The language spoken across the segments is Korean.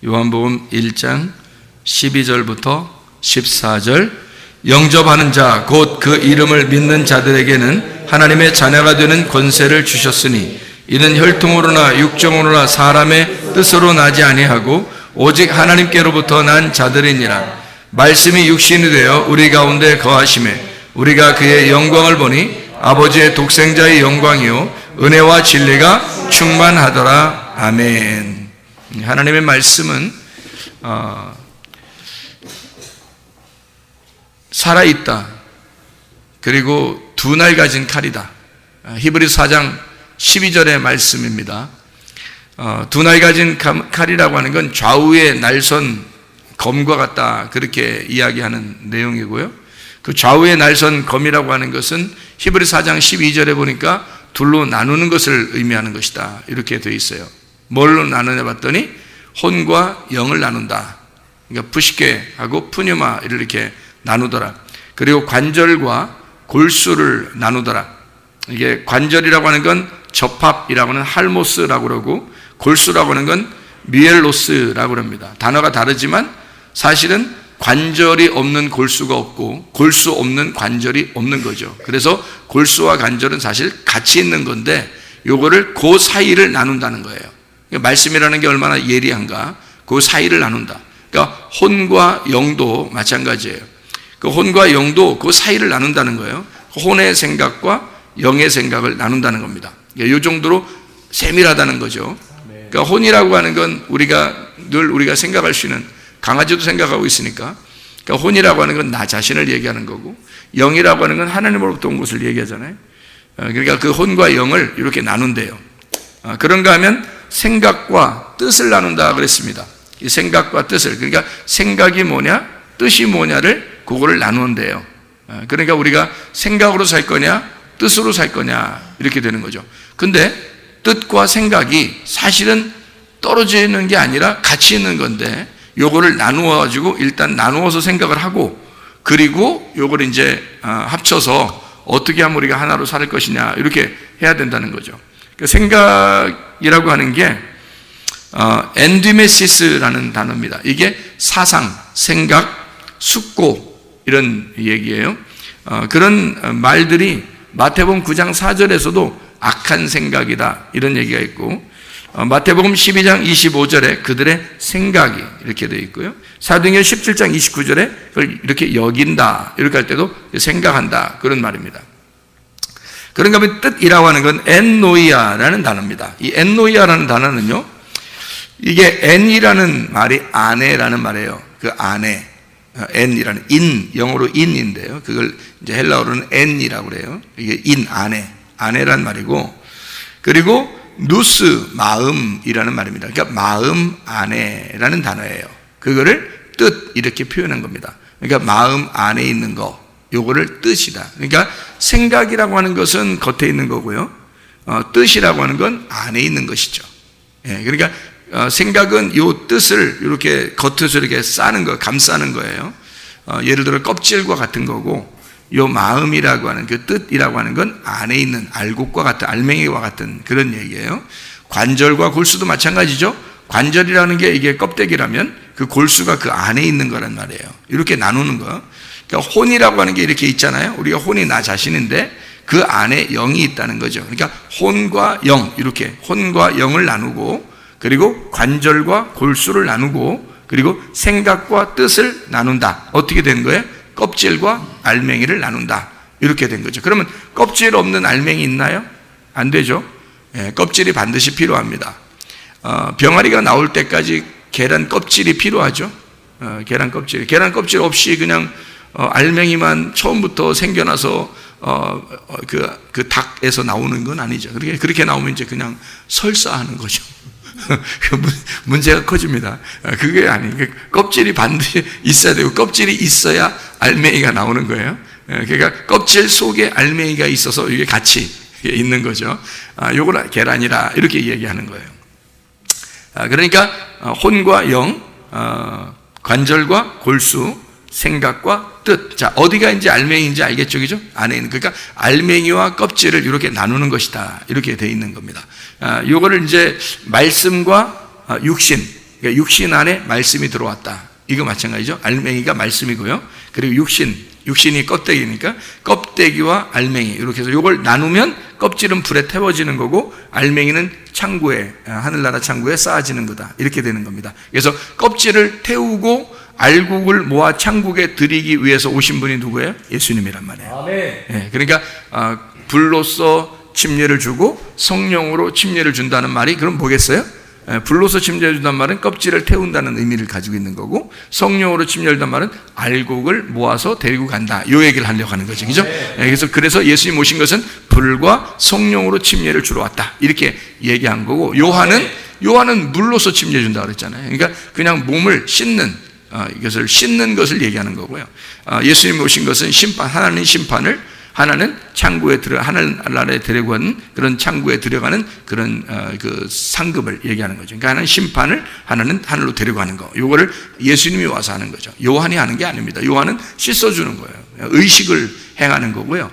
요한복음 1장 12절부터 14절. 영접하는 자 곧 그 이름을 믿는 자들에게는 하나님의 자녀가 되는 권세를 주셨으니 이는 혈통으로나 육정으로나 사람의 뜻으로 나지 아니하고 오직 하나님께로부터 난 자들이니라. 말씀이 육신이 되어 우리 가운데 거하심에 우리가 그의 영광을 보니 아버지의 독생자의 영광이요 은혜와 진리가 충만하더라. 아멘. 하나님의 말씀은 살아있다. 그리고 두 날 가진 칼이다. 히브리서 4장 12절의 말씀입니다. 두 날 가진 칼이라고 하는 건 좌우의 날선 검과 같다, 그렇게 이야기하는 내용이고요. 그 좌우의 날선 검이라고 하는 것은 히브리서 4장 12절에 보니까 둘로 나누는 것을 의미하는 것이다, 이렇게 되어 있어요. 뭘로 나누냐 봤더니 혼과 영을 나눈다. 그러니까 푸시케하고 푸뉴마를 이렇게 나누더라. 그리고 관절과 골수를 나누더라. 이게 관절이라고 하는 건 접합이라고 하는 할모스라고 그러고, 골수라고 하는 건 미엘로스라고 합니다. 단어가 다르지만 사실은 관절이 없는 골수가 없고 골수 없는 관절이 없는 거죠. 그래서 골수와 관절은 사실 같이 있는 건데 요거를 그 사이를 나눈다는 거예요. 말씀이라는 게 얼마나 예리한가. 그 사이를 나눈다. 그러니까 혼과 영도 마찬가지예요. 그 혼과 영도 그 사이를 나눈다는 거예요. 혼의 생각과 영의 생각을 나눈다는 겁니다. 이 정도로 세밀하다는 거죠. 그러니까 혼이라고 하는 건 우리가 생각할 수 있는, 강아지도 생각하고 있으니까, 그러니까 혼이라고 하는 건 나 자신을 얘기하는 거고, 영이라고 하는 건 하나님으로부터 온 것을 얘기하잖아요. 그러니까 그 혼과 영을 이렇게 나눈대요. 그런가 하면 생각과 뜻을 나눈다 그랬습니다. 이 생각과 뜻을, 그러니까 생각이 뭐냐, 뜻이 뭐냐를 그거를 나누는데요. 그러니까 우리가 생각으로 살 거냐, 뜻으로 살 거냐, 이렇게 되는 거죠. 근데 뜻과 생각이 사실은 떨어져 있는 게 아니라 같이 있는 건데, 요거를 나누어 가지고 일단 나누어서 생각을 하고, 그리고 요걸 이제 합쳐서 어떻게 하면 우리가 하나로 살 것이냐, 이렇게 해야 된다는 거죠. 생각이라고 하는 게 엔디메시스라는 단어입니다. 이게 사상, 생각, 숙고, 이런 얘기예요. 그런 말들이 마태복음 9장 4절에서도 악한 생각이다, 이런 얘기가 있고, 마태복음 12장 25절에 그들의 생각이 이렇게 되어 있고요. 사도행전 17장 29절에 그걸 이렇게 여긴다, 이렇게 할 때도 생각한다, 그런 말입니다. 그런가 하면 뜻이라고 하는 건 엔노이아라는 단어입니다. 이 엔노이아라는 단어는요, 이게 엔이라는 말이 아내라는 말이에요. 그 아내, 엔이라는 영어로 인인데요. 그걸 이제 헬라어로는 엔이라고 그래요. 이게 아내란 말이고, 그리고 누스, 마음이라는 말입니다. 그러니까 마음 안에라는 단어예요. 그거를 뜻, 이렇게 표현한 겁니다. 그러니까 마음 안에 있는 거, 요거를 뜻이다. 그러니까 생각이라고 하는 것은 겉에 있는 거고요, 뜻이라고 하는 건 안에 있는 것이죠. 그러니까 생각은 요 뜻을 이렇게 겉에서 이렇게 싸는 거, 감싸는 거예요. 예를 들어 껍질과 같은 거고, 요 마음이라고 하는 그 뜻이라고 하는 건 안에 있는 알곡과 같은, 알맹이와 같은 그런 얘기예요. 관절과 골수도 마찬가지죠. 관절이라는 게 이게 껍데기라면 그 골수가 그 안에 있는 거란 말이에요. 이렇게 나누는 거. 그러니까 혼이라고 하는 게 이렇게 있잖아요. 우리가 혼이 나 자신인데 그 안에 영이 있다는 거죠. 그러니까 혼과 영, 이렇게 혼과 영을 나누고, 그리고 관절과 골수를 나누고, 그리고 생각과 뜻을 나눈다. 어떻게 된 거예요? 껍질과 알맹이를 나눈다, 이렇게 된 거죠. 그러면 껍질 없는 알맹이 있나요? 안 되죠. 껍질이 반드시 필요합니다. 병아리가 나올 때까지 계란 껍질이 필요하죠. 계란 껍질 없이 그냥 알맹이만 처음부터 생겨나서 그 닭에서 나오는 건 아니죠. 그렇게 나오면 이제 그냥 설사하는 거죠. 문제가 커집니다. 그게 아니에요. 껍질이 반드시 있어야 되고, 껍질이 있어야 알맹이가 나오는 거예요. 그러니까 껍질 속에 알맹이가 있어서 이게 같이 있는 거죠. 요거는 계란이라, 이렇게 얘기하는 거예요. 그러니까 혼과 영, 관절과 골수, 생각과 뜻. 자, 어디가 이제 알맹이인지 알겠죠, 그죠? 안에 있는, 그러니까 알맹이와 껍질을 이렇게 나누는 것이다, 이렇게 돼 있는 겁니다. 요거를 이제 말씀과 육신, 그러니까 육신 안에 말씀이 들어왔다. 이거 마찬가지죠. 알맹이가 말씀이고요. 그리고 육신이 껍데기니까 껍데기와 알맹이 이렇게 해서 이걸 나누면 껍질은 불에 태워지는 거고 알맹이는 창고에, 하늘나라 창고에 쌓아지는 거다. 이렇게 되는 겁니다. 그래서 껍질을 태우고 알곡을 모아 창국에 드리기 위해서 오신 분이 누구예요? 예수님이란 말이에요. 네, 그러니까 불로써 침례를 주고 성령으로 침례를 준다는 말이 그럼 뭐겠어요? 불로서 침례를 준다는 말은 껍질을 태운다는 의미를 가지고 있는 거고, 성령으로 침례를 준다는 말은 알곡을 모아서 데리고 간다. 이 얘기를 하려고 하는 거죠. 그죠? 그래서 예수님 오신 것은 불과 성령으로 침례를 주러 왔다. 이렇게 얘기한 거고, 요한은 물로서 침례 준다 그랬잖아요. 그러니까 그냥 몸을 씻는, 이것을 씻는 것을 얘기하는 거고요. 예수님 오신 것은 하나님 심판을, 하나는 창고에 하늘나라에 데려가는 그런 창고에 들어가는 그런 그 상급을 얘기하는 거죠. 그러니까 하나는 심판을, 하나는 하늘로 데려가는 거. 요거를 예수님이 와서 하는 거죠. 요한이 하는 게 아닙니다. 요한은 씻어주는 거예요. 의식을 행하는 거고요.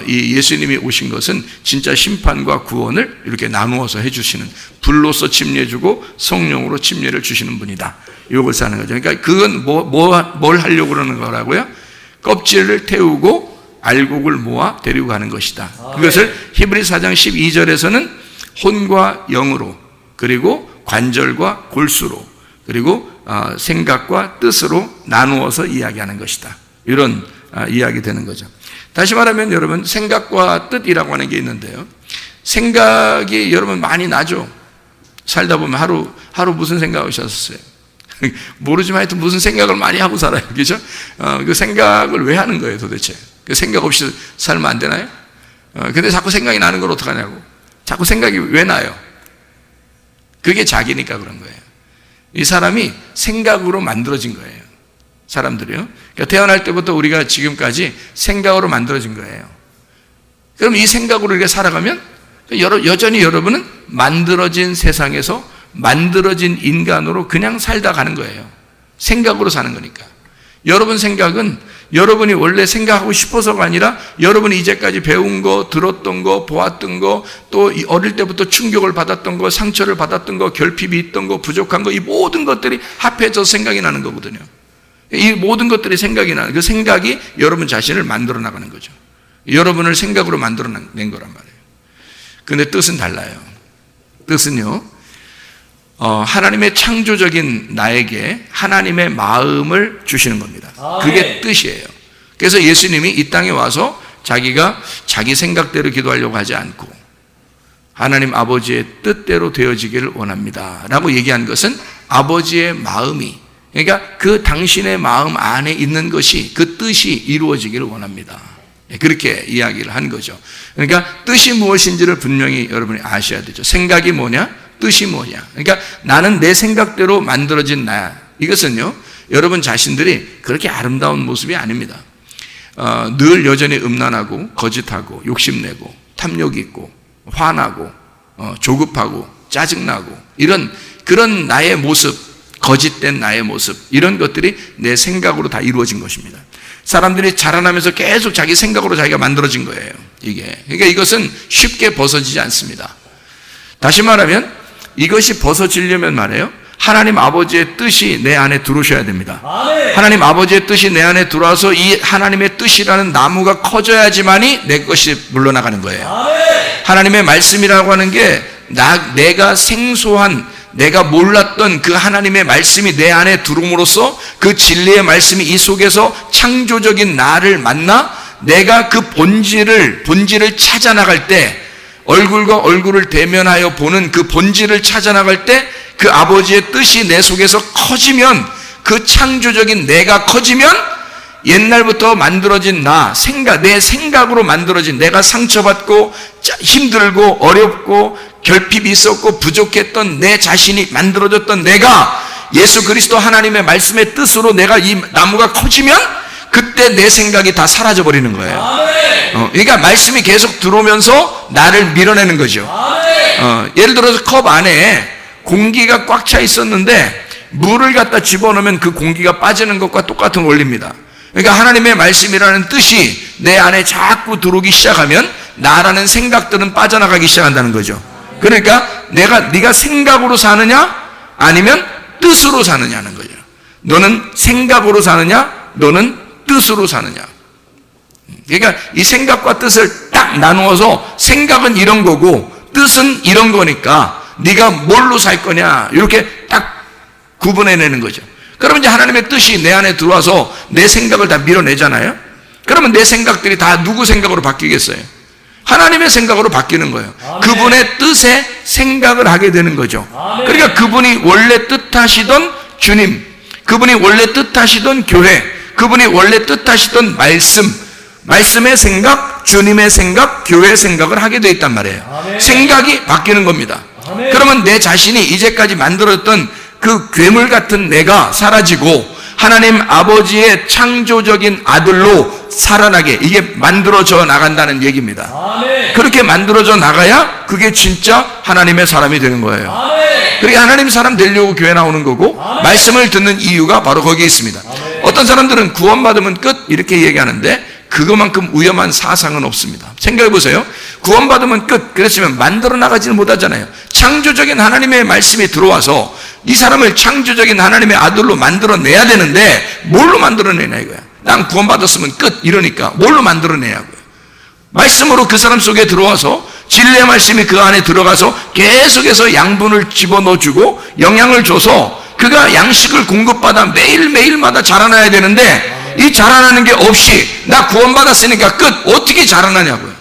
이 예수님이 오신 것은 진짜 심판과 구원을 이렇게 나누어서 해주시는, 불로서 침례 주고 성령으로 침례를 주시는 분이다. 요것을 하는 거죠. 그러니까 그건 뭘 하려고 그러는 거라고요? 껍질을 태우고 알곡을 모아 데리고 가는 것이다. 그것을 히브리서 4장 12절에서는 혼과 영으로, 그리고 관절과 골수로, 그리고 생각과 뜻으로 나누어서 이야기하는 것이다. 이런 이야기 되는 거죠. 다시 말하면 여러분, 생각과 뜻이라고 하는 게 있는데요. 생각이 여러분 많이 나죠. 살다 보면 하루 무슨 생각하셨어요? 모르지만 하여튼 무슨 생각을 많이 하고 살아요. 그죠? 그 생각을 왜 하는 거예요, 도대체? 그 생각 없이 살면 안 되나요? 근데 자꾸 생각이 나는 걸 어떡하냐고. 자꾸 생각이 왜 나요? 그게 자기니까 그런 거예요. 이 사람이 생각으로 만들어진 거예요. 사람들이요. 그러니까 태어날 때부터 우리가 지금까지 생각으로 만들어진 거예요. 그럼 이 생각으로 이렇게 살아가면 여전히 여러분은 만들어진 세상에서 만들어진 인간으로 그냥 살다 가는 거예요. 생각으로 사는 거니까. 여러분 생각은 여러분이 원래 생각하고 싶어서가 아니라 여러분이 이제까지 배운 거, 들었던 거, 보았던 거, 또 어릴 때부터 충격을 받았던 거, 상처를 받았던 거, 결핍이 있던 거, 부족한 거, 이 모든 것들이 합해져서 생각이 나는 거거든요. 이 모든 것들이 생각이 나는, 그 생각이 여러분 자신을 만들어 나가는 거죠. 여러분을 생각으로 만들어 낸 거란 말이에요. 근데 뜻은 달라요. 뜻은요, 하나님의 창조적인 나에게 하나님의 마음을 주시는 겁니다. 그게 뜻이에요. 그래서 예수님이 이 땅에 와서 자기가 자기 생각대로 기도하려고 하지 않고 하나님 아버지의 뜻대로 되어지기를 원합니다 라고 얘기한 것은 아버지의 마음이, 그러니까 그 당신의 마음 안에 있는 것이, 그 뜻이 이루어지기를 원합니다. 그렇게 이야기를 한 거죠. 그러니까 뜻이 무엇인지를 분명히 여러분이 아셔야 되죠. 생각이 뭐냐? 뜻이 뭐냐? 그러니까 나는 내 생각대로 만들어진 나야. 이것은요, 여러분 자신들이 그렇게 아름다운 모습이 아닙니다. 늘 여전히 음란하고 거짓하고 욕심내고 탐욕이 있고 화나고 조급하고 짜증나고 그런 나의 모습, 거짓된 나의 모습, 이런 것들이 내 생각으로 다 이루어진 것입니다. 사람들이 자라나면서 계속 자기 생각으로 자기가 만들어진 거예요. 그러니까 이것은 쉽게 벗어지지 않습니다. 다시 말하면 이것이 벗어지려면 말이에요, 하나님 아버지의 뜻이 내 안에 들어오셔야 됩니다. 하나님 아버지의 뜻이 내 안에 들어와서 이 하나님의 뜻이라는 나무가 커져야지만이 내 것이 물러나가는 거예요. 하나님의 말씀이라고 하는 게 내가 생소한, 내가 몰랐던 그 하나님의 말씀이 내 안에 들어옴으로써 그 진리의 말씀이 이 속에서 창조적인 나를 만나 내가 그 본질을 찾아나갈 때, 얼굴과 얼굴을 대면하여 보는 그 본질을 찾아나갈 때 그 아버지의 뜻이 내 속에서 커지면, 그 창조적인 내가 커지면 옛날부터 만들어진 내 생각으로 만들어진, 내가 상처받고 힘들고 어렵고 결핍이 있었고 부족했던 내 자신이 만들어졌던 내가 예수 그리스도 하나님의 말씀의 뜻으로 내가 이 나무가 커지면 그때 내 생각이 다 사라져 버리는 거예요. 그러니까 말씀이 계속 들어오면서 나를 밀어내는 거죠. 예를 들어서 컵 안에 공기가 꽉 차 있었는데 물을 갖다 집어넣으면 그 공기가 빠지는 것과 똑같은 원리입니다. 그러니까 하나님의 말씀이라는 뜻이 내 안에 자꾸 들어오기 시작하면 나라는 생각들은 빠져나가기 시작한다는 거죠. 그러니까 네가 생각으로 사느냐 아니면 뜻으로 사느냐는 거예요. 너는 생각으로 사느냐? 너는 뜻으로 사느냐? 그러니까 이 생각과 뜻을 딱 나누어서 생각은 이런 거고 뜻은 이런 거니까 네가 뭘로 살 거냐 이렇게 딱 구분해내는 거죠. 그러면 이제 하나님의 뜻이 내 안에 들어와서 내 생각을 다 밀어내잖아요. 그러면 내 생각들이 다 누구 생각으로 바뀌겠어요? 하나님의 생각으로 바뀌는 거예요. 아멘. 그분의 뜻에 생각을 하게 되는 거죠. 아멘. 그러니까 그분이 원래 뜻하시던 주님, 그분이 원래 뜻하시던 교회, 그분이 원래 뜻하시던 말씀의 생각, 주님의 생각, 교회의 생각을 하게 되어 있단 말이에요. 아멘. 생각이 바뀌는 겁니다. 아멘. 그러면 내 자신이 이제까지 만들었던 그 괴물 같은 내가 사라지고 하나님 아버지의 창조적인 아들로 살아나게 이게 만들어져 나간다는 얘기입니다. 아멘. 그렇게 만들어져 나가야 그게 진짜 하나님의 사람이 되는 거예요. 아멘. 그러니까 하나님 사람 되려고 교회 나오는 거고 아멘. 말씀을 듣는 이유가 바로 거기에 있습니다. 아멘. 어떤 사람들은 구원받으면 끝 이렇게 얘기하는데 그것만큼 위험한 사상은 없습니다. 생각해 보세요. 구원받으면 끝 그랬으면 만들어 나가지는 못하잖아요. 창조적인 하나님의 말씀이 들어와서 이 사람을 창조적인 하나님의 아들로 만들어내야 되는데 뭘로 만들어내냐 이거야. 난 구원받았으면 끝 이러니까 뭘로 만들어내냐고요. 말씀으로 그 사람 속에 들어와서 진리의 말씀이 그 안에 들어가서 계속해서 양분을 집어넣어주고 영양을 줘서 그가 양식을 공급받아 매일매일마다 자라나야 되는데 이 자라나는 게 없이 나 구원받았으니까 끝 어떻게 자라나냐고요.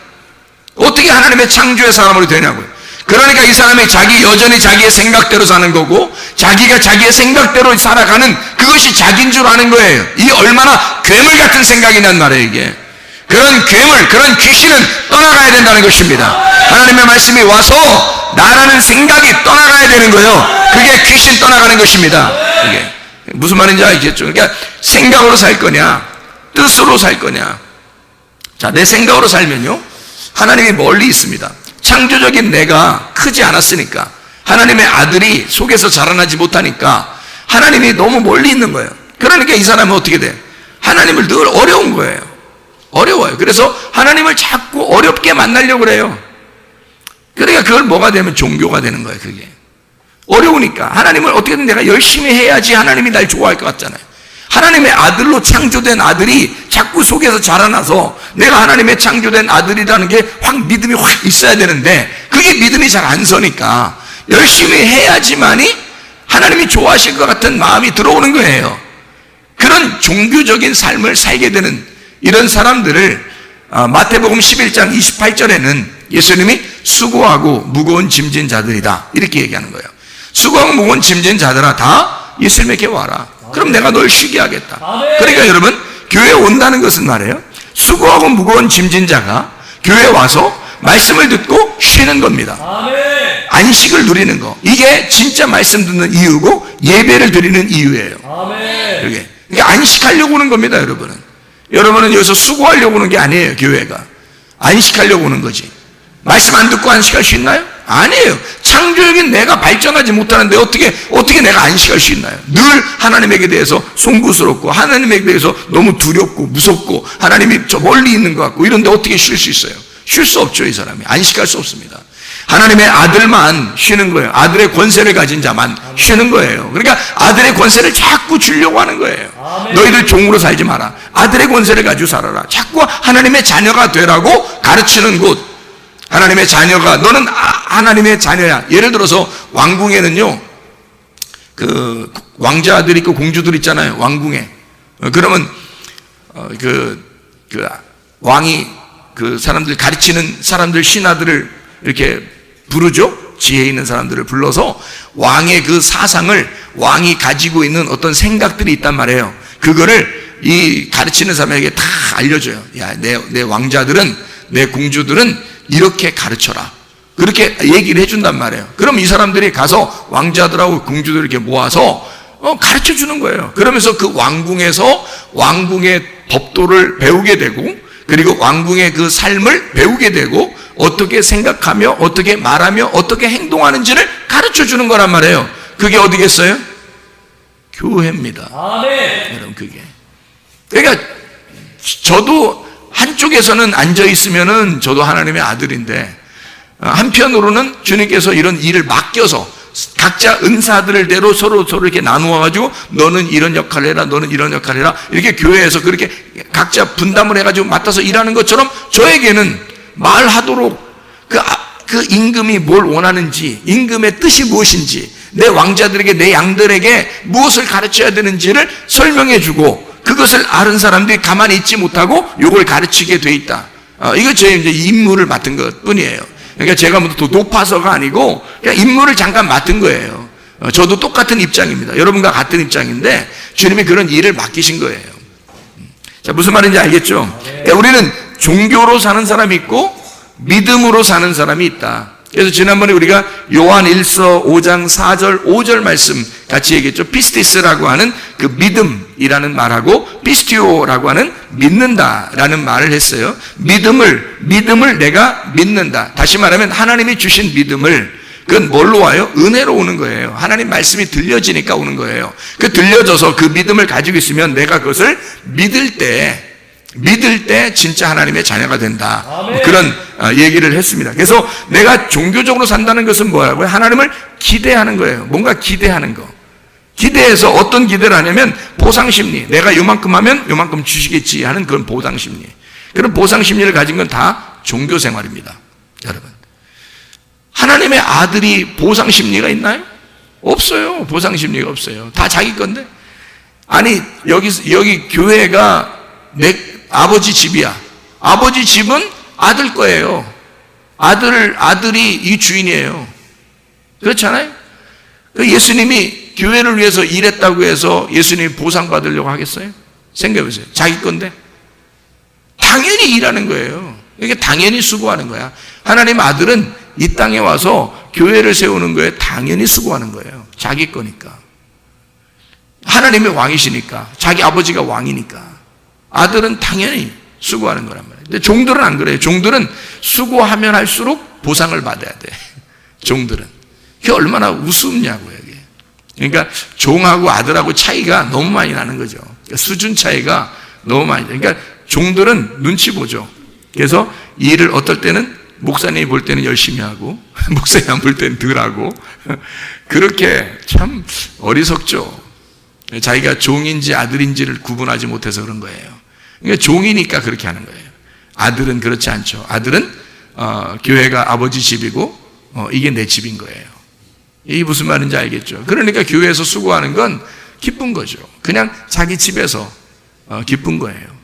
어떻게 하나님의 창조의 사람으로 되냐고요. 그러니까 이 사람이 여전히 자기의 생각대로 사는 거고 자기가 자기의 생각대로 살아가는 그것이 자기인 줄 아는 거예요. 이 얼마나 괴물 같은 생각이란 말이에요 이게. 그런 괴물, 그런 귀신은 떠나가야 된다는 것입니다. 하나님의 말씀이 와서 나라는 생각이 떠나가야 되는 거예요. 그게 귀신 떠나가는 것입니다. 이게 무슨 말인지 알겠죠? 그러니까 생각으로 살 거냐 뜻으로 살 거냐. 자, 내 생각으로 살면요 하나님이 멀리 있습니다. 창조적인 내가 크지 않았으니까 하나님의 아들이 속에서 자라나지 못하니까 하나님이 너무 멀리 있는 거예요. 그러니까 이 사람은 어떻게 돼? 하나님을 늘 어려운 거예요. 어려워요. 그래서 하나님을 자꾸 어렵게 만나려고 그래요. 그러니까 그걸 뭐가 되면 종교가 되는 거예요. 그게 어려우니까 하나님을 어떻게든 내가 열심히 해야지 하나님이 날 좋아할 것 같잖아요. 하나님의 아들로 창조된 아들이 자꾸 속에서 자라나서 내가 하나님의 창조된 아들이라는 게 믿음이 확 있어야 되는데 그게 믿음이 잘 안 서니까 열심히 해야지만이 하나님이 좋아하실 것 같은 마음이 들어오는 거예요. 그런 종교적인 삶을 살게 되는 이런 사람들을 마태복음 11장 28절에는 예수님이 수고하고 무거운 짐진 자들이다 이렇게 얘기하는 거예요. 수고하고 무거운 짐진 자들아 다 예수님에게 와라. 그럼 내가 널 쉬게 하겠다. 그러니까 여러분 교회에 온다는 것은 말이에요. 수고하고 무거운 짐진 자가 교회에 와서 말씀을 듣고 쉬는 겁니다. 안식을 누리는 거. 이게 진짜 말씀 듣는 이유고 예배를 드리는 이유예요. 그러니까 안식하려고 오는 겁니다. 여러분은 여기서 수고하려고 오는 게 아니에요. 교회가 안식하려고 오는 거지. 말씀 안 듣고 안식할 수 있나요? 아니에요. 창조적인 내가 발전하지 못하는데 어떻게 내가 안식할 수 있나요? 늘 하나님에게 대해서 송구스럽고 하나님에게 대해서 너무 두렵고 무섭고 하나님이 저 멀리 있는 것 같고 이런데 어떻게 쉴 수 있어요? 쉴 수 없죠. 이 사람이 안식할 수 없습니다. 하나님의 아들만 쉬는 거예요. 아들의 권세를 가진 자만 쉬는 거예요. 그러니까 아들의 권세를 자꾸 주려고 하는 거예요. 너희들 종으로 살지 마라. 아들의 권세를 가지고 살아라. 자꾸 하나님의 자녀가 되라고 가르치는 곳. 하나님의 자녀가 너는 하나님의 자녀야. 예를 들어서 왕궁에는요 그 왕자들 있고 공주들 있잖아요. 왕궁에 그러면 그 왕이 그 사람들 가르치는 사람들 신하들을 이렇게 부르죠. 지혜 있는 사람들을 불러서 왕의 그 사상을 왕이 가지고 있는 어떤 생각들이 있단 말이에요. 그거를 이 가르치는 사람에게 다 알려줘요. 야, 내 왕자들은 내 공주들은 이렇게 가르쳐라. 그렇게 얘기를 해준단 말이에요. 그럼 이 사람들이 가서 왕자들하고 공주들 이렇게 모아서 가르쳐 주는 거예요. 그러면서 그 왕궁에서 왕궁의 법도를 배우게 되고 그리고 왕궁의 그 삶을 배우게 되고 어떻게 생각하며 어떻게 말하며 어떻게 행동하는지를 가르쳐 주는 거란 말이에요. 그게 어디겠어요? 교회입니다. 여러분 그게. 그러니까 저도 한쪽에서는 앉아 있으면은 저도 하나님의 아들인데 한편으로는 주님께서 이런 일을 맡겨서 각자 은사들대로 서로 이렇게 나누어가지고 너는 이런 역할을 해라, 너는 이런 역할을 해라. 이렇게 교회에서 그렇게 각자 분담을 해가지고 맡아서 일하는 것처럼 저에게는 말하도록 그 임금이 뭘 원하는지, 임금의 뜻이 무엇인지, 내 왕자들에게, 내 양들에게 무엇을 가르쳐야 되는지를 설명해주고 그것을 아는 사람들이 가만히 있지 못하고 이걸 가르치게 돼 있다. 이거 저의 이제 임무를 맡은 것 뿐이에요. 그러니까 제가 뭐 더 높아서가 아니고 그냥 임무를 잠깐 맡은 거예요. 저도 똑같은 입장입니다. 여러분과 같은 입장인데 주님이 그런 일을 맡기신 거예요. 자, 무슨 말인지 알겠죠? 그러니까 우리는 종교로 사는 사람이 있고 믿음으로 사는 사람이 있다. 그래서 지난번에 우리가 요한 1서 5장 4절 5절 말씀 같이 얘기했죠. 피스티스라고 하는 그 믿음이라는 말하고 피스티오라고 하는 믿는다라는 말을 했어요. 믿음을 내가 믿는다. 다시 말하면 하나님이 주신 믿음을, 그건 뭘로 와요? 은혜로 오는 거예요. 하나님 말씀이 들려지니까 오는 거예요. 그 들려져서 그 믿음을 가지고 있으면 내가 그것을 믿을 때 진짜 하나님의 자녀가 된다. 그런 얘기를 했습니다. 그래서 내가 종교적으로 산다는 것은 뭐라고요? 하나님을 기대하는 거예요. 뭔가 기대하는 거. 기대해서 어떤 기대를 하냐면 보상심리. 내가 요만큼 하면 요만큼 주시겠지 하는 그런 보상심리. 그런 보상심리를 가진 건 다 종교생활입니다. 여러분, 하나님의 아들이 보상심리가 있나요? 없어요. 보상심리가 없어요. 다 자기 건데. 아니 여기 교회가 내 아버지 집이야. 아버지 집은 아들 거예요. 아들이 이 주인이에요. 그렇잖아요? 예수님이 교회를 위해서 일했다고 해서 예수님이 보상받으려고 하겠어요? 생각해보세요. 자기 건데. 당연히 일하는 거예요. 이게 당연히 수고하는 거야. 하나님 아들은 이 땅에 와서 교회를 세우는 거에 당연히 수고하는 거예요. 자기 거니까. 하나님의 왕이시니까. 자기 아버지가 왕이니까. 아들은 당연히 수고하는 거란 말이에요. 근데 종들은 안 그래요. 종들은 수고하면 할수록 보상을 받아야 돼. 종들은. 그게 얼마나 우습냐고요, 이게. 그러니까 종하고 아들하고 차이가 너무 많이 나는 거죠. 그러니까 수준 차이가 너무 많이 나요. 그러니까 종들은 눈치 보죠. 그래서 일을 어떨 때는 목사님이 볼 때는 열심히 하고 목사님이 안 볼 때는 덜 하고 그렇게 참 어리석죠. 자기가 종인지 아들인지를 구분하지 못해서 그런 거예요. 그러니까 종이니까 그렇게 하는 거예요. 아들은 그렇지 않죠. 아들은 교회가 아버지 집이고 이게 내 집인 거예요. 이게 무슨 말인지 알겠죠? 그러니까 교회에서 수고하는 건 기쁜 거죠. 그냥 자기 집에서 기쁜 거예요.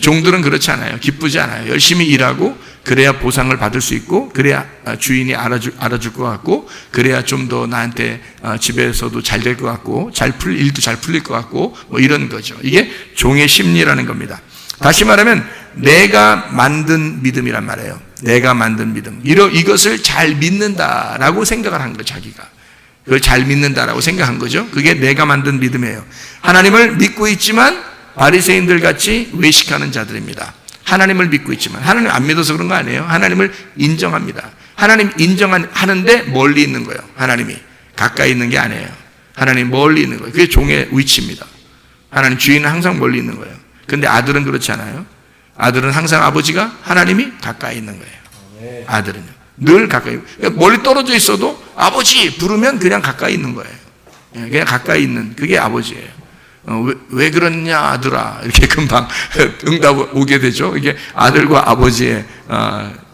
종들은 그렇지 않아요. 기쁘지 않아요. 열심히 일하고 그래야 보상을 받을 수 있고 그래야 주인이 알아줄 것 같고 그래야 좀 더 나한테 집에서도 잘 될 것 같고 일도 잘 풀릴 것 같고 뭐 이런 거죠. 이게 종의 심리라는 겁니다. 다시 말하면 내가 만든 믿음이란 말이에요. 내가 만든 믿음. 이것을 잘 믿는다라고 생각을 한 거예요. 자기가. 그걸 잘 믿는다라고 생각한 거죠. 그게 내가 만든 믿음이에요. 하나님을 믿고 있지만 바리새인들 같이 외식하는 자들입니다. 하나님을 믿고 있지만 하나님 안 믿어서 그런 거 아니에요. 하나님을 인정합니다. 하나님 인정하는데 멀리 있는 거예요. 하나님이 가까이 있는 게 아니에요. 하나님 멀리 있는 거예요. 그게 종의 위치입니다. 하나님 주인은 항상 멀리 있는 거예요. 근데 아들은 그렇지 않아요. 아들은 항상 아버지가 하나님이 가까이 있는 거예요. 아들은요. 늘 가까이. 멀리 떨어져 있어도 아버지 부르면 그냥 가까이 있는 거예요. 그냥 가까이 있는 그게 아버지예요. 왜 그러냐 아들아 이렇게 금방 응답 오게 되죠. 이게 아들과 아버지의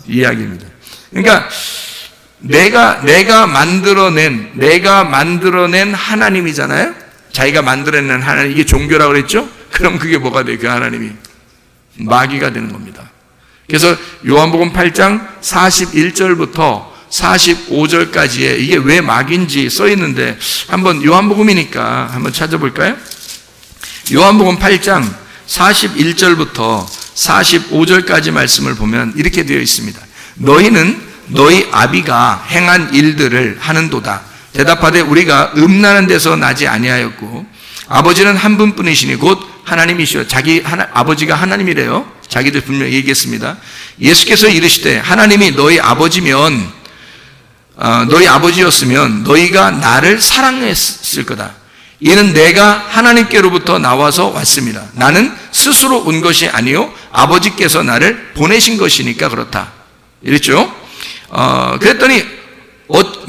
이야기입니다. 그러니까 내가 만들어낸 하나님이잖아요. 자기가 만들어낸 하나님, 이게 종교라고 그랬죠. 그럼 그게 뭐가 돼요? 그 하나님이 마귀가 되는 겁니다. 그래서 요한복음 8장 41절부터 45절까지에 이게 왜 마귀인지 써 있는데 한번 요한복음이니까 한번 찾아볼까요? 요한복음 8장 41절부터 45절까지 말씀을 보면 이렇게 되어 있습니다. 너희는 너희 아비가 행한 일들을 하는도다. 대답하되 우리가 음란한 데서 나지 아니하였고 아버지는 한 분뿐이시니 곧 하나님이시여. 아버지가 하나님이래요. 자기들 분명히 얘기했습니다. 예수께서 이르시되 하나님이 너희 아버지면 너희 아버지였으면 너희가 나를 사랑했을 거다. 이는 내가 하나님께로부터 나와서 왔습니다. 나는 스스로 온 것이 아니요 아버지께서 나를 보내신 것이니까 그렇다. 이랬죠. 그랬더니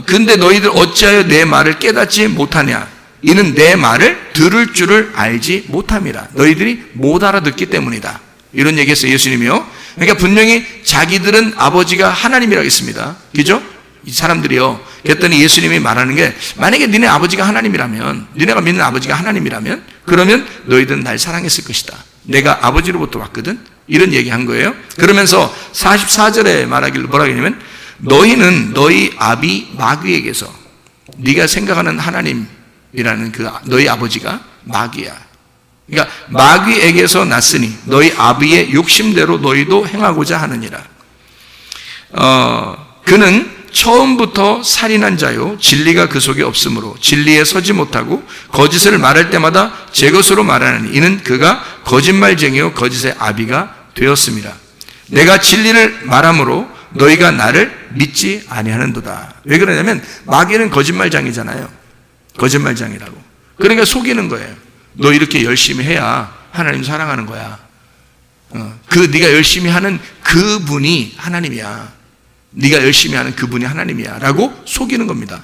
근데 너희들 어찌하여 내 말을 깨닫지 못하냐? 이는 내 말을 들을 줄을 알지 못함이라. 너희들이 못 알아듣기 때문이다. 이런 얘기했어요, 예수님이요. 그러니까 분명히 자기들은 아버지가 하나님이라고 했습니다. 그죠? 이 사람들이요. 그랬더니 예수님이 말하는 게, 만약에 니네 아버지가 하나님이라면, 니네가 믿는 아버지가 하나님이라면, 그러면 너희들은 날 사랑했을 것이다. 내가 아버지로부터 왔거든? 이런 얘기 한 거예요. 그러면서 44절에 말하기를 뭐라고 했냐면, 너희는 너희 아비 마귀에게서, 네가 생각하는 하나님이라는 그 너희 아버지가 마귀야. 그러니까 마귀에게서 났으니 너희 아비의 욕심대로 너희도 행하고자 하느니라. 그는 처음부터 살인한 자요, 진리가 그 속에 없으므로 진리에 서지 못하고 거짓을 말할 때마다 제 것으로 말하느니 이는 그가 거짓말쟁이요 거짓의 아비가 되었습니다. 내가 진리를 말함으로 너희가 나를 믿지 아니하는도다. 왜 그러냐면 마귀는 거짓말장이잖아요. 거짓말장이라고. 그러니까 속이는 거예요. 너 이렇게 열심히 해야 하나님 사랑하는 거야. 네가 열심히 하는 그분이 하나님이야. 네가 열심히 하는 그분이 하나님이야 라고 속이는 겁니다.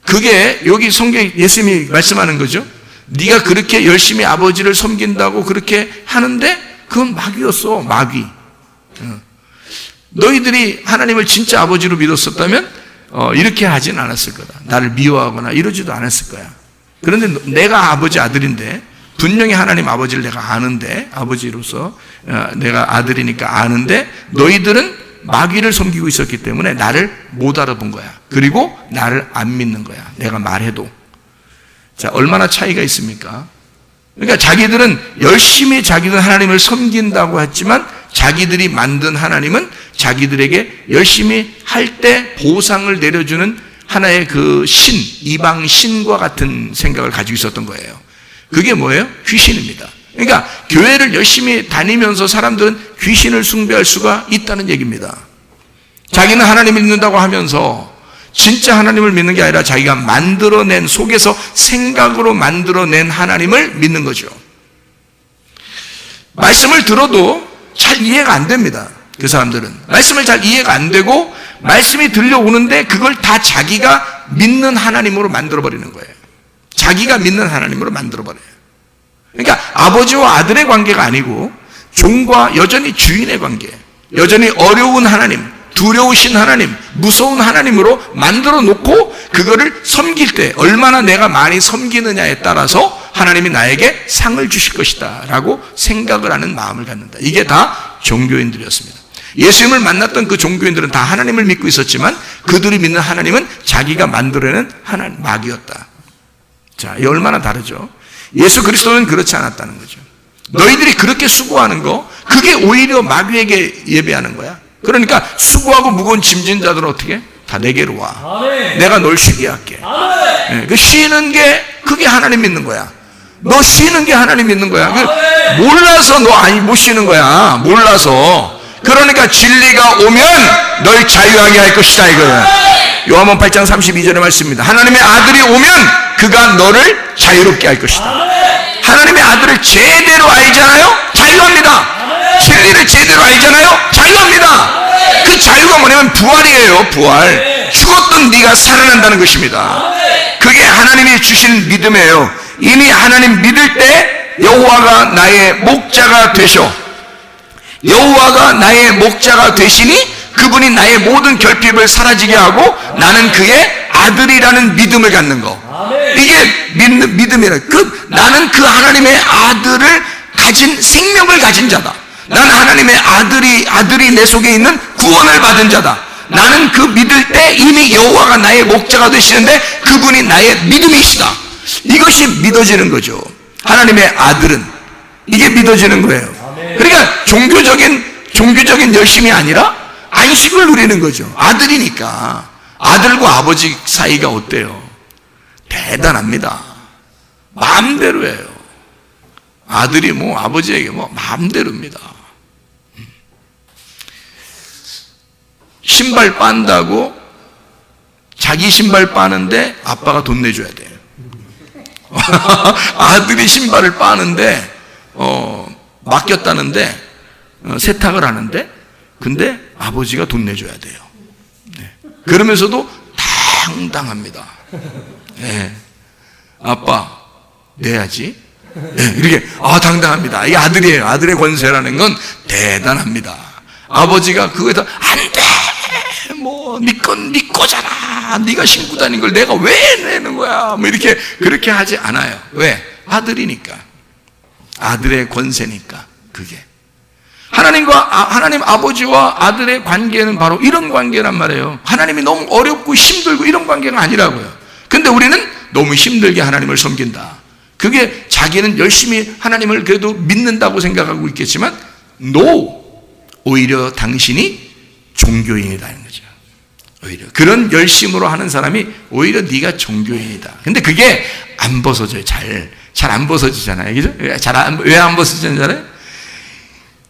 그게 여기 성경에 예수님이 말씀하는 거죠. 네가 그렇게 열심히 아버지를 섬긴다고 그렇게 하는데 그건 마귀였어. 마귀. 너희들이 하나님을 진짜 아버지로 믿었었다면 이렇게 하진 않았을 거다. 나를 미워하거나 이러지도 않았을 거야. 그런데 내가 아버지 아들인데, 분명히 하나님 아버지를 내가 아는데, 아버지로서 내가 아들이니까 아는데 너희들은 마귀를 섬기고 있었기 때문에 나를 못 알아본 거야. 그리고 나를 안 믿는 거야. 내가 말해도. 자, 얼마나 차이가 있습니까? 그러니까 자기들은 열심히 자기들 하나님을 섬긴다고 했지만 자기들이 만든 하나님은 자기들에게 열심히 할 때 보상을 내려주는 하나의 그 신, 이방 신과 같은 생각을 가지고 있었던 거예요. 그게 뭐예요? 귀신입니다. 그러니까 교회를 열심히 다니면서 사람들은 귀신을 숭배할 수가 있다는 얘기입니다. 자기는 하나님을 믿는다고 하면서 진짜 하나님을 믿는 게 아니라 자기가 만들어낸, 속에서 생각으로 만들어낸 하나님을 믿는 거죠. 말씀을 들어도 잘 이해가 안 됩니다. 그 사람들은 말씀을 잘 이해가 안 되고 말씀이 들려오는데 그걸 다 자기가 믿는 하나님으로 만들어버리는 거예요. 자기가 믿는 하나님으로 만들어버려요. 그러니까 아버지와 아들의 관계가 아니고 종과 여전히 주인의 관계, 여전히 어려운 하나님, 두려우신 하나님, 무서운 하나님으로 만들어 놓고 그거를 섬길 때 얼마나 내가 많이 섬기느냐에 따라서 하나님이 나에게 상을 주실 것이다 라고 생각을 하는 마음을 갖는다. 이게 다 종교인들이었습니다. 예수님을 만났던 그 종교인들은 다 하나님을 믿고 있었지만 그들이 믿는 하나님은 자기가 만들어낸 하나님, 마귀였다. 자, 이 얼마나 다르죠? 예수 그리스도는 그렇지 않았다는 거죠. 너희들이 그렇게 수고하는 거, 그게 오히려 마귀에게 예배하는 거야. 그러니까 수고하고 무거운 짐진 자들은 어떻게? 다 내게로 와. 아멘. 내가 널 쉬게 할게. 네, 그 쉬는 게 그게 하나님 믿는 거야. 너 쉬는 게 하나님 믿는 거야. 몰라서 너 못 쉬는 거야. 몰라서. 그러니까 진리가 오면 널 자유하게 할 것이다 이거야. 요한복음 8장 32절의 말씀입니다. 하나님의 아들이 오면 그가 너를 자유롭게 할 것이다. 하나님의 아들을 제대로 알잖아요? 자유합니다. 진리를 제대로 알잖아요? 자유합니다. 그 자유가 뭐냐면 부활이에요. 부활. 죽었던 네가 살아난다는 것입니다. 그게 하나님이 주신 믿음이에요. 이미 하나님 믿을 때 여호와가 나의 목자가 되셔. 여호와가 나의 목자가 되시니 그분이 나의 모든 결핍을 사라지게 하고 나는 그의 아들이라는 믿음을 갖는 거. 이게 믿음이라. 나는 그 하나님의 아들을 가진, 생명을 가진 자다. 나는 하나님의 아들이 내 속에 있는 구원을 받은 자다. 나는 그 믿을 때 이미 여호와가 나의 목자가 되시는데 그분이 나의 믿음이시다. 이것이 믿어지는 거죠. 하나님의 아들은. 이게 믿어지는 거예요. 그러니까 종교적인 열심이 아니라 안식을 누리는 거죠. 아들이니까. 아들과 아버지 사이가 어때요? 대단합니다. 마음대로 해요. 아들이 뭐 아버지에게 뭐 마음대로입니다. 신발 빤다고 자기 신발 빠는데 아빠가 돈 내줘야 돼요. 아들이 신발을 빠는데 맡겼다는데 세탁을 하는데 근데 아버지가 돈 내줘야 돼요. 네. 그러면서도 다 당당합니다. 네. 아빠 내야지. 네, 이렇게 당당합니다. 이게 아들이에요. 아들의 권세라는 건 대단합니다. 아버지가 그거에다 안돼 뭐 네 거잖아. 네가 신고 다닌 걸 내가 왜 내는 거야. 뭐 이렇게 그렇게 하지 않아요. 왜? 아들이니까. 아들의 권세니까. 그게 하나님 아버지와 아들의 관계는 바로 이런 관계란 말이에요. 하나님이 너무 어렵고 힘들고 이런 관계가 아니라고요. 근데 우리는 너무 힘들게 하나님을 섬긴다. 그게 자기는 열심히 하나님을 그래도 믿는다고 생각하고 있겠지만 오히려 당신이 종교인이라는 거죠. 오히려 그런 열심으로 하는 사람이 오히려 네가 종교인이다. 근데 그게 안 벗어져요. 잘 안 벗어지잖아요. 그죠? 왜 안 벗어지잖아요?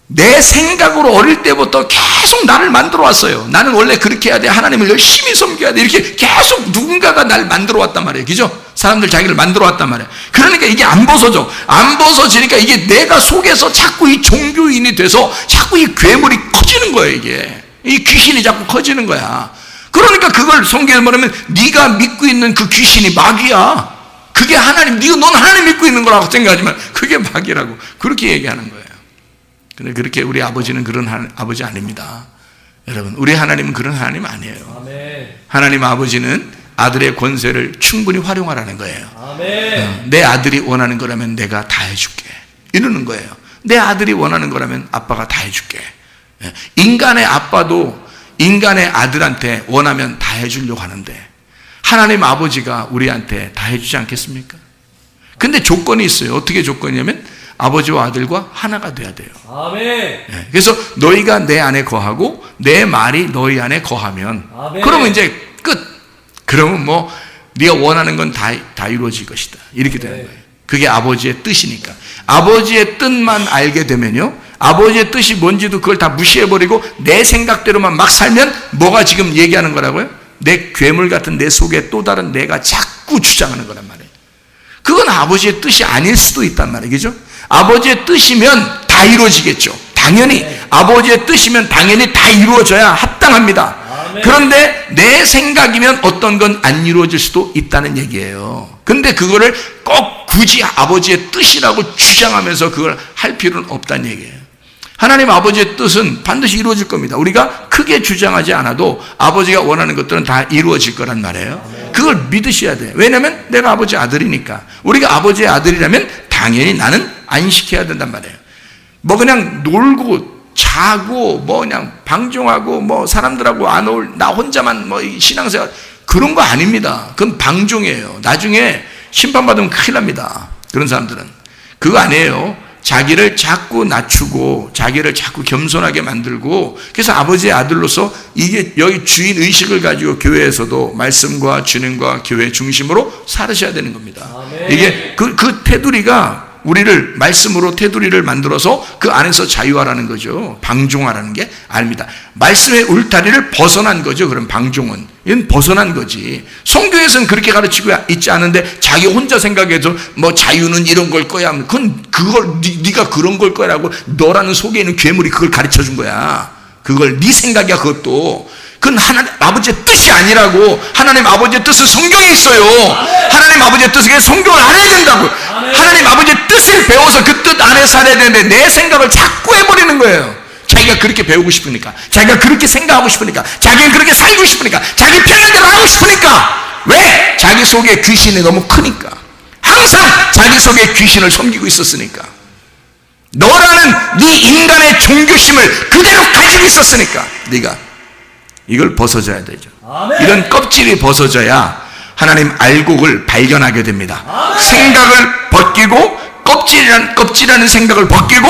내 생각으로 어릴 때부터 계속 나를 만들어 왔어요. 나는 원래 그렇게 해야 돼. 하나님을 열심히 섬겨야 돼. 이렇게 계속 누군가가 날 만들어 왔단 말이에요. 그죠? 사람들 자기를 만들어 왔단 말이에요. 그러니까 이게 안 벗어져. 안 벗어지니까 이게 내가 속에서 자꾸 이 종교인이 돼서 자꾸 이 괴물이 커지는 거예요. 이게. 이 귀신이 자꾸 커지는 거야. 그러니까 그걸 성경에 말하면 네가 믿고 있는 그 귀신이 마귀야. 그게 하나님, 넌 하나님 믿고 있는 거라고 생각하지만 그게 마귀라고 그렇게 얘기하는 거예요. 근데 그렇게 우리 아버지는 그런 아버지 아닙니다. 여러분, 우리 하나님은 그런 하나님 아니에요. 아멘. 하나님 아버지는 아들의 권세를 충분히 활용하라는 거예요. 아멘. 내 아들이 원하는 거라면 내가 다 해줄게 이러는 거예요. 내 아들이 원하는 거라면 아빠가 다 해줄게. 인간의 아빠도 인간의 아들한테 원하면 다 해주려고 하는데 하나님 아버지가 우리한테 다 해주지 않겠습니까? 근데 조건이 있어요. 어떻게 조건이냐면 아버지와 아들과 하나가 돼야 돼요. 아멘. 그래서 너희가 내 안에 거하고 내 말이 너희 안에 거하면 아멘. 그러면 이제 끝. 그러면 뭐 네가 원하는 건 다 이루어질 것이다. 이렇게 되는 거예요. 그게 아버지의 뜻이니까. 아버지의 뜻만 알게 되면요. 아버지의 뜻이 뭔지도 그걸 다 무시해버리고 내 생각대로만 막 살면 뭐가 지금 얘기하는 거라고요? 내 괴물 같은 내 속에 또 다른 내가 자꾸 주장하는 거란 말이에요. 그건 아버지의 뜻이 아닐 수도 있단 말이에요. 그죠? 아버지의 뜻이면 다 이루어지겠죠. 당연히 아버지의 뜻이면 당연히 다 이루어져야 합당합니다. 그런데 내 생각이면 어떤 건 안 이루어질 수도 있다는 얘기예요. 근데 그거를 꼭 굳이 아버지의 뜻이라고 주장하면서 그걸 할 필요는 없다는 얘기예요. 하나님 아버지의 뜻은 반드시 이루어질 겁니다. 우리가 크게 주장하지 않아도 아버지가 원하는 것들은 다 이루어질 거란 말이에요. 그걸 믿으셔야 돼요. 왜냐하면 내가 아버지 아들이니까. 우리가 아버지의 아들이라면 당연히 나는 안식해야 된단 말이에요. 뭐 그냥 놀고 자고 뭐 그냥 방종하고 뭐 사람들하고 안 어울 나 혼자만 뭐 신앙생활 그런 거 아닙니다. 그건 방종이에요. 나중에 심판받으면 큰일 납니다. 그런 사람들은 그거 아니에요. 자기를 자꾸 낮추고 자기를 자꾸 겸손하게 만들고 그래서 아버지의 아들로서 이게 여기 주인 의식을 가지고 교회에서도 말씀과 주님과 교회 중심으로 살으셔야 되는 겁니다. 아멘. 이게 그 테두리가 우리를 말씀으로 테두리를 만들어서 그 안에서 자유하라는 거죠. 방종하라는 게 아닙니다. 말씀의 울타리를 벗어난 거죠. 그럼 방종은 이건 벗어난 거지. 성경에서는 그렇게 가르치고 있지 않은데 자기 혼자 생각해서 뭐 자유는 이런 걸 거야. 그걸 네가 그런 걸 거라고 너라는 속에 있는 괴물이 그걸 가르쳐 준 거야. 그걸 네 생각이야. 그것도 그건 하나님 아버지의 뜻이 아니라고. 하나님 아버지의 뜻은 성경에 있어요. 하나님 아버지의 뜻은 성경을 알아야 된다고. 하나님 아버지의 뜻을 배워서 그 뜻 안에 살아야 되는데 내 생각을 자꾸 해버리는 거예요. 자기가 그렇게 배우고 싶으니까, 자기가 그렇게 생각하고 싶으니까, 자기가 그렇게 살고 싶으니까, 자기 편한 대로 하고 싶으니까. 왜? 자기 속에 귀신이 너무 크니까. 항상 자기 속에 귀신을 섬기고 있었으니까. 너라는 네 인간의 종교심을 그대로 가지고 있었으니까. 네가 이걸 벗어져야 되죠. 아멘. 이런 껍질이 벗어져야 하나님 알곡을 발견하게 됩니다. 아멘. 생각을 벗기고 껍질이라는 생각을 벗기고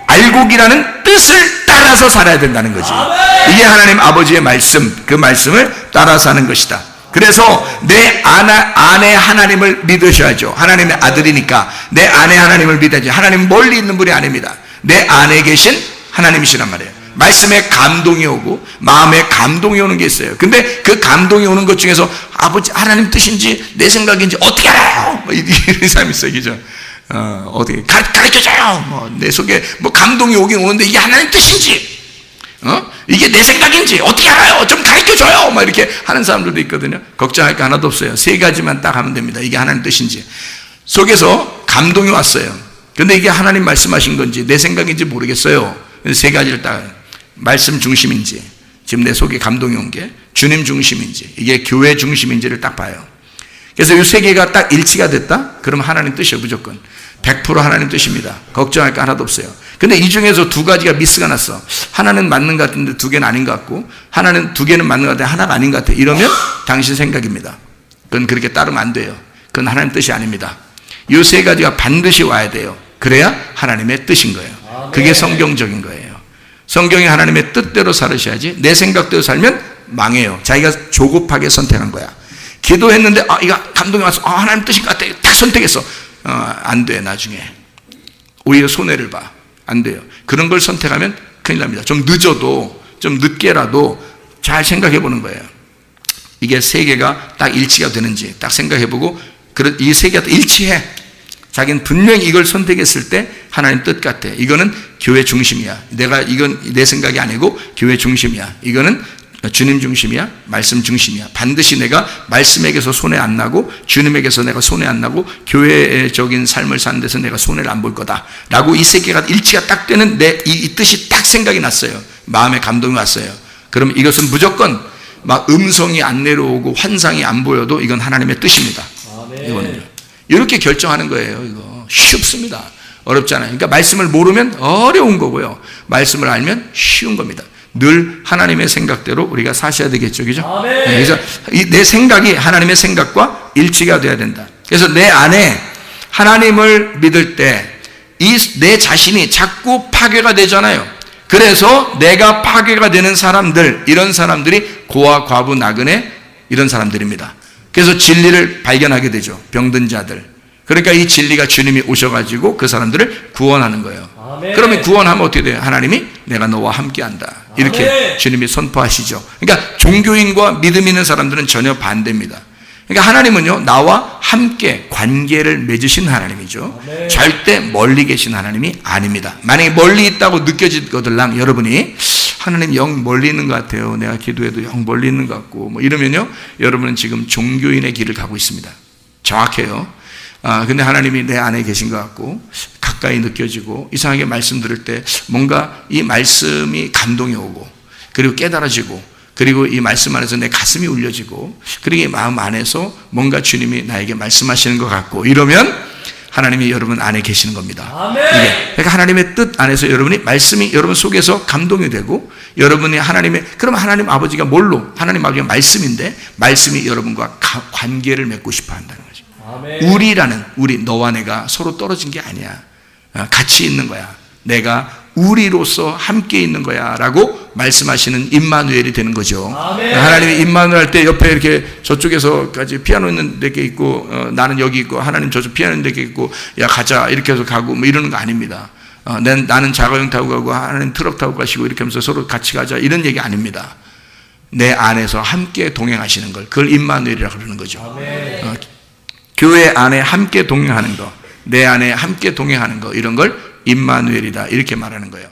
알곡이라는 뜻을 따라서 살아야 된다는 거지. 아멘. 이게 하나님 아버지의 말씀, 그 말씀을 따라 사는 것이다. 그래서 내 안에 하나님을 믿으셔야죠. 하나님의 아들이니까 내 안에 하나님을 믿어야지. 하나님 멀리 있는 분이 아닙니다. 내 안에 계신 하나님이시란 말이에요. 말씀에 감동이 오고 마음에 감동이 오는 게 있어요. 근데 그 감동이 오는 것 중에서 아버지 하나님 뜻인지 내 생각인지 어떻게 알아요? 뭐 이런 사람이 있어요. 그죠? 어떻게 가르쳐줘요. 뭐 내 속에 뭐 감동이 오긴 오는데 이게 하나님 뜻인지 이게 내 생각인지 어떻게 알아요? 좀 가르쳐줘요! 막 이렇게 하는 사람들도 있거든요. 걱정할 게 하나도 없어요. 세 가지만 딱 하면 됩니다. 이게 하나님 뜻인지. 속에서 감동이 왔어요. 근데 이게 하나님 말씀하신 건지 내 생각인지 모르겠어요. 세 가지를 딱, 말씀 중심인지, 지금 내 속에 감동이 온 게 주님 중심인지, 이게 교회 중심인지를 딱 봐요. 그래서 이 세 개가 딱 일치가 됐다? 그럼 하나님 뜻이에요, 무조건. 100% 하나님 뜻입니다. 걱정할 거 하나도 없어요. 근데 이 중에서 두 가지가 미스가 났어. 하나는 맞는 것 같은데 두 개는 아닌 것 같고, 하나는 두 개는 맞는 것 같은데 하나가 아닌 것 같아. 이러면 당신 생각입니다. 그건 그렇게 따르면 안 돼요. 그건 하나님 뜻이 아닙니다. 이 세 가지가 반드시 와야 돼요. 그래야 하나님의 뜻인 거예요. 그게 성경적인 거예요. 성경이 하나님의 뜻대로 살으셔야지 내 생각대로 살면 망해요. 자기가 조급하게 선택한 거야. 기도했는데 이거 감동이 와서 하나님 뜻인 것 같아. 딱 선택했어. 안 돼. 나중에 오히려 손해를 봐. 안 돼요. 그런 걸 선택하면 큰일 납니다. 좀 늦어도 좀 늦게라도 잘 생각해 보는 거예요. 이게 세 개가 딱 일치가 되는지 딱 생각해 보고 이 세 개가 일치해. 자기는 분명히 이걸 선택했을 때 하나님 뜻 같아. 이거는 교회 중심이야. 이건 내 생각이 아니고 교회 중심이야. 이거는 주님 중심이야. 말씀 중심이야. 반드시 내가 말씀에게서 손해 안 나고 주님에게서 내가 손해 안 나고 교회적인 삶을 사는 데서 내가 손해를 안 볼 거다 라고 이 세 개가 일치가 딱 되는 이 뜻이 딱 생각이 났어요. 마음에 감동이 왔어요. 그럼 이것은 무조건 막 음성이 안 내려오고 환상이 안 보여도 이건 하나님의 뜻입니다. 이거는요. 이렇게 결정하는 거예요. 이거 쉽습니다. 어렵잖아요. 그러니까 말씀을 모르면 어려운 거고요. 말씀을 알면 쉬운 겁니다. 늘 하나님의 생각대로 우리가 사셔야 되겠죠. 그죠? 그래서 내 생각이 하나님의 생각과 일치가 돼야 된다. 그래서 내 안에 하나님을 믿을 때 내 자신이 자꾸 파괴가 되잖아요. 그래서 내가 파괴가 되는 사람들, 이런 사람들이 고아, 과부, 나그네 이런 사람들입니다. 그래서 진리를 발견하게 되죠. 병든 자들. 그러니까 이 진리가 주님이 오셔가지고 그 사람들을 구원하는 거예요. 그러면 구원하면 어떻게 돼요? 하나님이 내가 너와 함께한다. 이렇게 주님이 선포하시죠. 그러니까 종교인과 믿음 있는 사람들은 전혀 반대입니다. 그러니까 하나님은요, 나와 함께 관계를 맺으신 하나님이죠. 절대 멀리 계신 하나님이 아닙니다. 만약에 멀리 있다고 느껴지거들랑 여러분이 하나님 영 멀리 있는 것 같아요. 내가 기도해도 영 멀리 있는 것 같고 뭐 이러면요, 여러분은 지금 종교인의 길을 가고 있습니다. 정확해요. 근데 하나님이 내 안에 계신 것 같고 가까이 느껴지고 이상하게 말씀 들을 때 뭔가 이 말씀이 감동이 오고 그리고 깨달아지고 그리고 이 말씀 안에서 내 가슴이 울려지고 그리고 이 마음 안에서 뭔가 주님이 나에게 말씀하시는 것 같고 이러면 하나님이 여러분 안에 계시는 겁니다. 그러니까 하나님의 뜻 안에서 여러분이 말씀이 여러분 속에서 감동이 되고 여러분이 그럼 하나님 아버지가 뭘로? 하나님 아버지가 말씀인데 말씀이 여러분과 관계를 맺고 싶어 한다는 거죠. 우리 너와 내가 서로 떨어진 게 아니야. 같이 있는 거야. 내가 우리로서 함께 있는 거야 라고 말씀하시는 임마누엘이 되는 거죠. 하나님이 임마누엘 할 때 옆에 이렇게 저쪽에서까지 피아노 있는 데게 있고 나는 여기 있고 하나님 저쪽 피아노 있는 데게 있고 야 가자 이렇게 해서 가고 뭐 이러는 거 아닙니다. 나는 자가용 타고 가고 하나님 트럭 타고 가시고 이렇게 하면서 서로 같이 가자 이런 얘기 아닙니다. 내 안에서 함께 동행하시는 걸 그걸 임마누엘이라고 그러는 거죠. 교회 안에 함께 동행하는 거, 내 안에 함께 동행하는 거 이런 걸 임마누엘이다 이렇게 말하는 거예요.